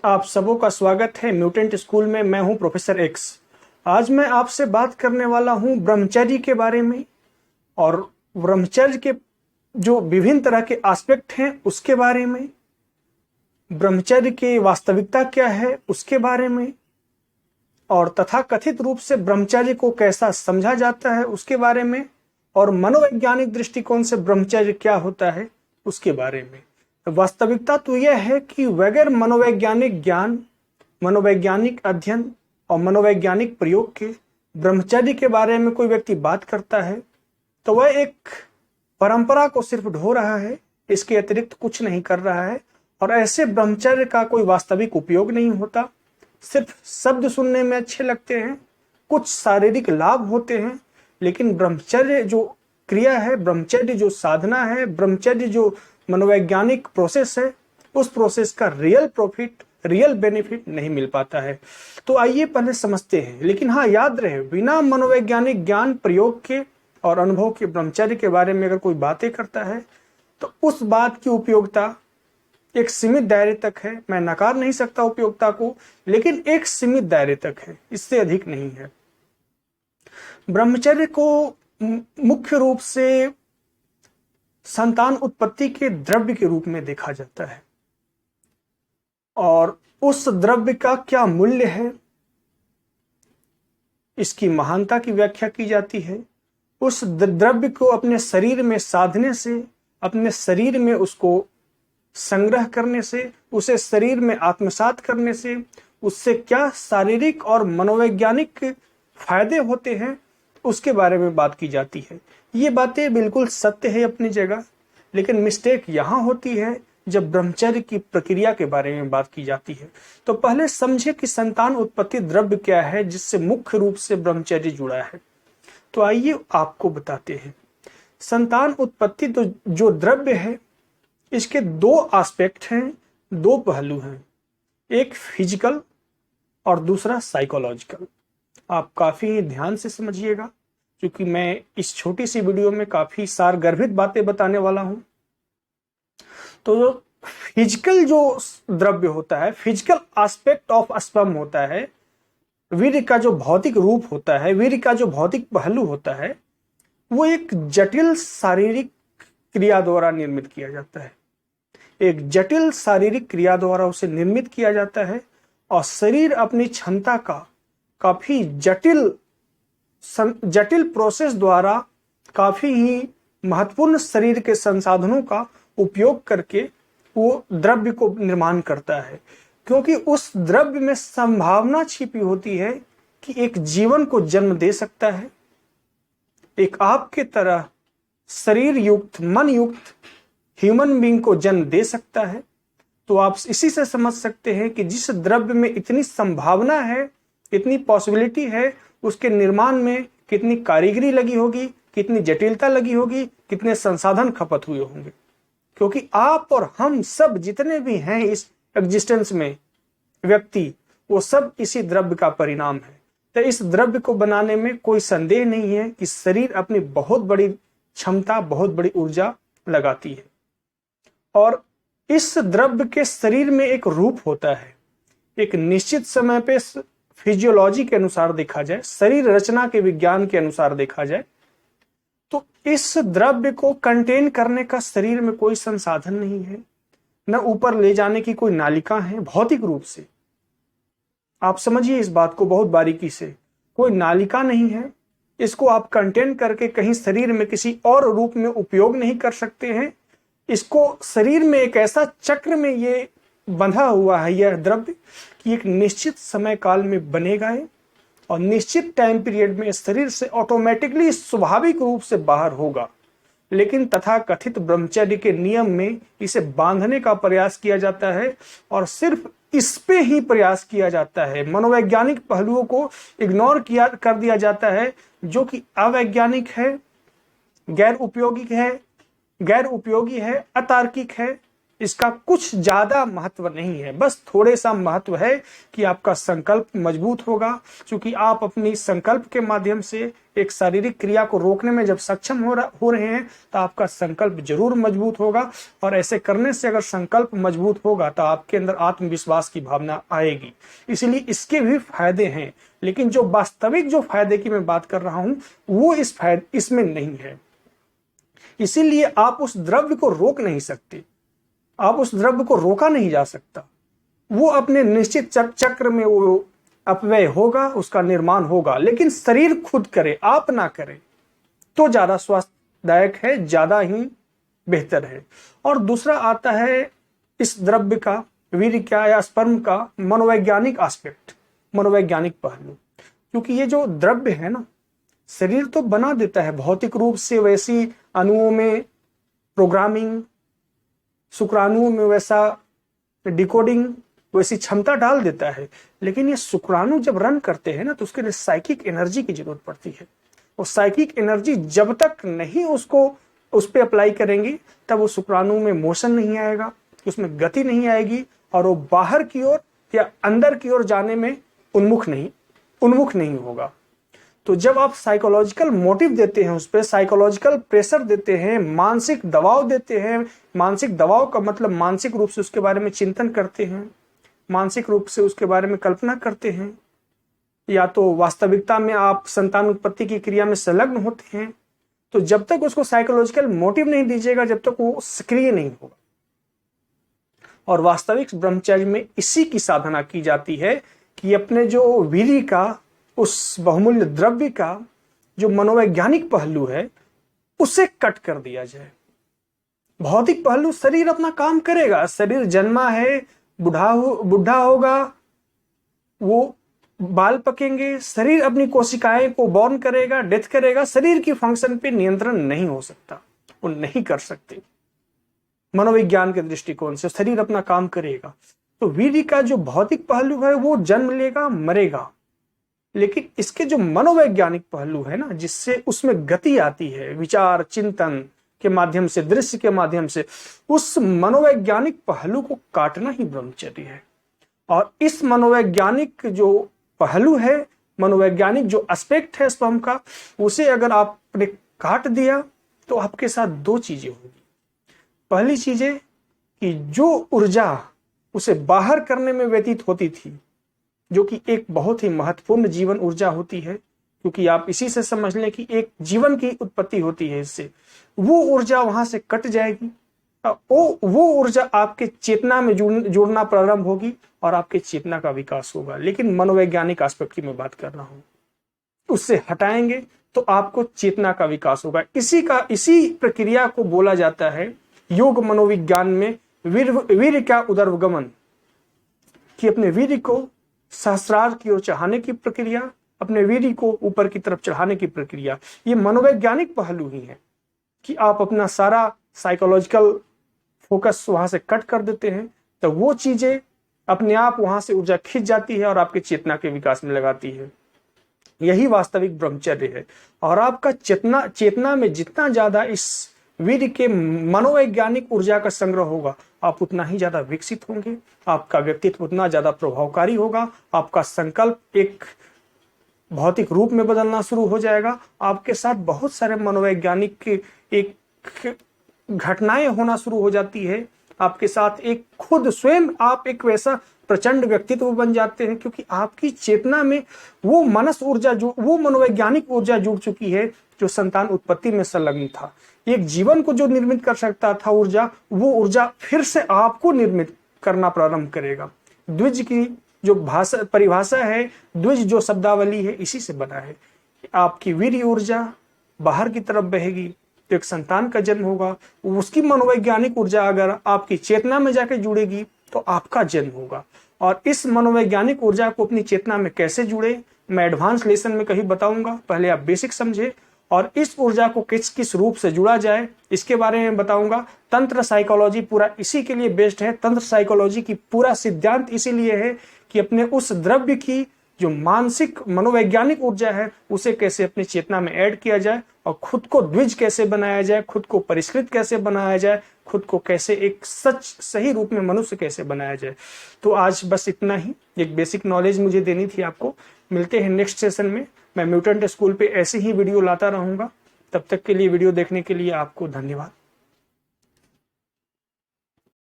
आप सबों का स्वागत है म्यूटेंट स्कूल में। मैं हूं प्रोफेसर एक्स। आज मैं आपसे बात करने वाला हूं ब्रह्मचर्य के बारे में और ब्रह्मचर्य के जो विभिन्न तरह के एस्पेक्ट हैं उसके बारे में, ब्रह्मचर्य की वास्तविकता क्या है उसके बारे में, और तथाकथित रूप से ब्रह्मचर्य को कैसा समझा जाता है उसके बारे में, और मनोवैज्ञानिक दृष्टिकोण से ब्रह्मचर्य क्या होता है उसके बारे में। वास्तविकता तो यह है कि बगैर मनोवैज्ञानिक ज्ञान, मनोवैज्ञानिक अध्ययन और मनोवैज्ञानिक प्रयोग के ब्रह्मचर्य के बारे में कोई व्यक्ति बात करता है तो वह एक परंपरा को सिर्फ ढो रहा है, इसके अतिरिक्त कुछ नहीं कर रहा है। और ऐसे ब्रह्मचर्य का कोई वास्तविक उपयोग नहीं होता। सिर्फ शब्द सुनने में अच्छे लगते हैं, कुछ शारीरिक लाभ होते हैं, लेकिन ब्रह्मचर्य जो क्रिया है, ब्रह्मचर्य जो साधना है, ब्रह्मचर्य जो मनोवैज्ञानिक प्रोसेस है, उस प्रोसेस का रियल प्रॉफिट, रियल बेनिफिट नहीं मिल पाता है। तो आइए पहले समझते हैं। लेकिन हाँ, याद रहे, बिना मनोवैज्ञानिक ज्ञान, प्रयोग के और अनुभव के ब्रह्मचर्य के बारे में अगर कोई बातें करता है तो उस बात की उपयोगिता एक सीमित दायरे तक है। मैं नकार नहीं सकता उपयोगिता को, लेकिन एक सीमित दायरे तक है, इससे अधिक नहीं है। ब्रह्मचर्य को मुख्य रूप से संतान उत्पत्ति के द्रव्य के रूप में देखा जाता है और उस द्रव्य का क्या मूल्य है, इसकी महानता की व्याख्या की जाती है। उस द्रव्य को अपने शरीर में साधने से, अपने शरीर में उसको संग्रह करने से, उसे शरीर में आत्मसात करने से उससे क्या शारीरिक और मनोवैज्ञानिक फायदे होते हैं उसके बारे में बात की जाती है। ये बातें बिल्कुल सत्य है अपनी जगह, लेकिन मिस्टेक यहाँ होती है जब ब्रह्मचर्य की प्रक्रिया के बारे में बात की जाती है। तो पहले समझे कि संतान उत्पत्ति द्रव्य क्या है जिससे मुख्य रूप से ब्रह्मचर्य जुड़ा है। तो आइए आपको बताते हैं। संतान उत्पत्ति तो जो द्रव्य है, इसके दो एस्पेक्ट हैं, दो पहलू हैं, एक फिजिकल और दूसरा साइकोलॉजिकल। आप काफी ध्यान से समझिएगा क्योंकि मैं इस छोटी सी वीडियो में काफी सारगर्भित बातें बताने वाला हूं। तो फिजिकल जो द्रव्य होता है, फिजिकल एस्पेक्ट ऑफ स्पर्म होता है, वीर्य का जो भौतिक रूप होता है, वीर्य का जो भौतिक पहलू होता है, वो एक जटिल शारीरिक क्रिया द्वारा निर्मित किया जाता है। एक जटिल शारीरिक क्रिया द्वारा उसे निर्मित किया जाता है और शरीर अपनी क्षमता का काफी जटिल प्रोसेस द्वारा काफी ही महत्वपूर्ण शरीर के संसाधनों का उपयोग करके वो द्रव्य को निर्माण करता है, क्योंकि उस द्रव्य में संभावना छिपी होती है कि एक जीवन को जन्म दे सकता है, एक आपके तरह शरीर युक्त, मन युक्त ह्यूमन बीइंग को जन्म दे सकता है। तो आप इसी से समझ सकते हैं कि जिस द्रव्य में इतनी संभावना है, इतनी पॉसिबिलिटी है, उसके निर्माण में कितनी कारीगरी लगी होगी, कितनी जटिलता लगी होगी, कितने संसाधन खपत हुए होंगे। क्योंकि आप और हम सब जितने भी हैं इस एग्जिस्टेंस में व्यक्ति, वो सब इसी द्रव्य का परिणाम है। तो इस द्रव्य को बनाने में कोई संदेह नहीं है कि शरीर अपनी बहुत बड़ी क्षमता, बहुत बड़ी ऊर्जा लगाती है। और इस द्रव्य के शरीर में एक रूप होता है। एक निश्चित समय पे फिजियोलॉजी के अनुसार देखा जाए, शरीर रचना के विज्ञान के अनुसार देखा जाए, तो इस द्रव्य को कंटेन करने का शरीर में कोई संसाधन नहीं है, न ऊपर ले जाने की कोई नालिका है भौतिक रूप से। आप समझिए इस बात को बहुत बारीकी से, कोई नालिका नहीं है। इसको आप कंटेन करके कहीं शरीर में किसी और रूप में उपयोग नहीं कर सकते हैं। इसको शरीर में एक ऐसा चक्र में ये बंधा हुआ है यह द्रव्य कि एक निश्चित समय काल में बनेगा और निश्चित टाइम पीरियड में शरीर से ऑटोमेटिकली स्वाभाविक रूप से बाहर होगा। लेकिन तथाकथित ब्रह्मचर्य के नियम में इसे बांधने का प्रयास किया जाता है और सिर्फ इस पे ही प्रयास किया जाता है। मनोवैज्ञानिक पहलुओं को इग्नोर कर दिया जाता है, जो कि अवैज्ञानिक है, गैर उपयोगी है, अतार्किक है। इसका कुछ ज्यादा महत्व नहीं है, बस थोड़े सा महत्व है कि आपका संकल्प मजबूत होगा। क्योंकि आप अपनी संकल्प के माध्यम से एक शारीरिक क्रिया को रोकने में जब सक्षम हो रहे हैं तो आपका संकल्प जरूर मजबूत होगा। और ऐसे करने से अगर संकल्प मजबूत होगा तो आपके अंदर आत्मविश्वास की भावना आएगी। इसलिए इसके भी फायदे हैं, लेकिन जो वास्तविक जो फायदे की मैं बात कर रहा हूं वो इसमें नहीं है। इसीलिए आप उस द्रव्य को रोक नहीं सकते, आप उस द्रव्य को रोका नहीं जा सकता। वो अपने निश्चित चक्र में वो अपव्यय होगा, उसका निर्माण होगा, लेकिन शरीर खुद करे, आप ना करे तो ज्यादा स्वास्थ्यदायक है, ज्यादा ही बेहतर है। और दूसरा आता है इस द्रव्य का, वीर्य या स्पर्म का मनोवैज्ञानिक एस्पेक्ट, मनोवैज्ञानिक पहलू। क्योंकि ये जो द्रव्य है ना, शरीर तो बना देता है भौतिक रूप से, वैसी अणुओं में प्रोग्रामिंग, शुक्राणुओं में वैसा डिकोडिंग, वैसी क्षमता डाल देता है। लेकिन ये शुक्राणु जब रन करते हैं ना तो उसके लिए साइकिक एनर्जी की जरूरत पड़ती है। और साइकिक एनर्जी जब तक नहीं उसको उस पर अप्लाई करेंगे तब वो शुक्राणु में मोशन नहीं आएगा, उसमें गति नहीं आएगी और वो बाहर की ओर या अंदर की ओर जाने में उन्मुख नहीं होगा। तो जब आप साइकोलॉजिकल मोटिव देते हैं, उस पर साइकोलॉजिकल प्रेशर देते हैं, मानसिक दबाव देते हैं, मानसिक दबाव का मतलब मानसिक रूप से उसके बारे में चिंतन करते हैं, मानसिक रूप से उसके बारे में कल्पना करते हैं, या तो वास्तविकता में आप संतान उत्पत्ति की क्रिया में संलग्न होते हैं, तो जब तक उसको साइकोलॉजिकल मोटिव नहीं दीजिएगा जब तक वो सक्रिय नहीं होगा। और वास्तविक ब्रह्मचर्य में इसी की साधना की जाती है कि अपने जो वीर्य का, उस बहुमूल्य द्रव्य का जो मनोवैज्ञानिक पहलू है उसे कट कर दिया जाए। भौतिक पहलू, शरीर अपना काम करेगा, शरीर जन्मा है, बुढ़ा होगा, वो बाल पकेंगे, शरीर अपनी कोशिकाएं को बॉर्न करेगा, डेथ करेगा। शरीर की फंक्शन पे नियंत्रण नहीं हो सकता, वो नहीं कर सकते। मनोविज्ञान के दृष्टिकोण से शरीर अपना काम करेगा। तो वीर्य का जो भौतिक पहलू है वो जन्म लेगा, मरेगा, लेकिन इसके जो मनोवैज्ञानिक पहलू है ना, जिससे उसमें गति आती है, विचार चिंतन के माध्यम से, दृश्य के माध्यम से, उस मनोवैज्ञानिक पहलू को काटना ही ब्रह्मचर्य है। और इस मनोवैज्ञानिक जो पहलू है, मनोवैज्ञानिक जो एस्पेक्ट है स्पर्म का, उसे अगर आपने काट दिया तो आपके साथ दो चीजें होगी। पहली चीज है कि जो ऊर्जा उसे बाहर करने में व्यतीत होती थी, जो कि एक बहुत ही महत्वपूर्ण जीवन ऊर्जा होती है, क्योंकि आप इसी से समझ लें कि एक जीवन की उत्पत्ति होती है इससे, वो ऊर्जा वहां से कट जाएगी। वो ऊर्जा आपके चेतना में जुड़ना प्रारंभ होगी और आपके चेतना का विकास होगा। लेकिन मनोवैज्ञानिक एस्पेक्ट की मैं बात कर रहा हूं, उससे हटाएंगे तो आपको चेतना का विकास होगा। इसी प्रक्रिया को बोला जाता है योग मनोविज्ञान में वीर्य का उदर्वगमन, कि अपने वीर्य को सहस्रार की ओर चढ़ाने की प्रक्रिया, अपने वीर्य को ऊपर की तरफ चढ़ाने की प्रक्रिया। ये मनोवैज्ञानिक पहलू ही है कि आप अपना सारा साइकोलॉजिकल फोकस वहां से कट कर देते हैं तो वो चीजें अपने आप वहां से ऊर्जा खींच जाती है और आपके चेतना के विकास में लगाती है। यही वास्तविक ब्रह्मचर्य है। और आपका चेतना में जितना ज्यादा इस वीर्य के मनोवैज्ञानिक ऊर्जा का संग्रह होगा, आप उतना ही ज्यादा विकसित होंगे, आपका व्यक्तित्व उतना ज्यादा प्रभावकारी होगा, आपका संकल्प एक भौतिक रूप में बदलना शुरू हो जाएगा। आपके साथ बहुत सारे मनोवैज्ञानिक एक घटनाएं होना शुरू हो जाती है। आपके साथ एक खुद स्वयं आप एक वैसा प्रचंड व्यक्तित्व बन जाते हैं, क्योंकि आपकी चेतना में वो मनस ऊर्जा, जो वो मनोवैज्ञानिक ऊर्जा जुड़ चुकी है जो संतान उत्पत्ति में संलग्न था। एक जीवन को जो निर्मित कर सकता था ऊर्जा, वो ऊर्जा फिर से आपको निर्मित करना प्रारंभ करेगा। द्विज की जो परिभाषा है, द्विज जो शब्दावली है, इसी से बना है। आपकी वीर्य ऊर्जा बाहर की तरफ बहेगी तो एक संतान का जन्म होगा, उसकी मनोवैज्ञानिक ऊर्जा अगर आपकी चेतना में जाके जुड़ेगी तो आपका जन्म होगा। और इस मनोवैज्ञानिक ऊर्जा को अपनी चेतना में कैसे जुड़े, मैं एडवांस लेसन में कहीं बताऊंगा, पहले आप बेसिक समझे। और इस ऊर्जा को किस किस रूप से जुड़ा जाए इसके बारे में बताऊंगा। तंत्र साइकोलॉजी पूरा इसी के लिए बेस्ड है। तंत्र साइकोलॉजी की पूरा सिद्धांत इसीलिए है कि अपने उस द्रव्य की जो मानसिक मनोवैज्ञानिक ऊर्जा है उसे कैसे अपनी चेतना में ऐड किया जाए और खुद को द्विज कैसे बनाया जाए, खुद को परिष्कृत कैसे बनाया जाए, खुद को कैसे एक सही रूप में मनुष्य कैसे बनाया जाए। तो आज बस इतना ही, एक बेसिक नॉलेज मुझे देनी थी आपको। मिलते हैं नेक्स्ट सेशन में। मैं म्यूटेंट स्कूल पे ऐसे ही वीडियो लाता रहूंगा। तब तक के लिए वीडियो देखने के लिए आपको धन्यवाद।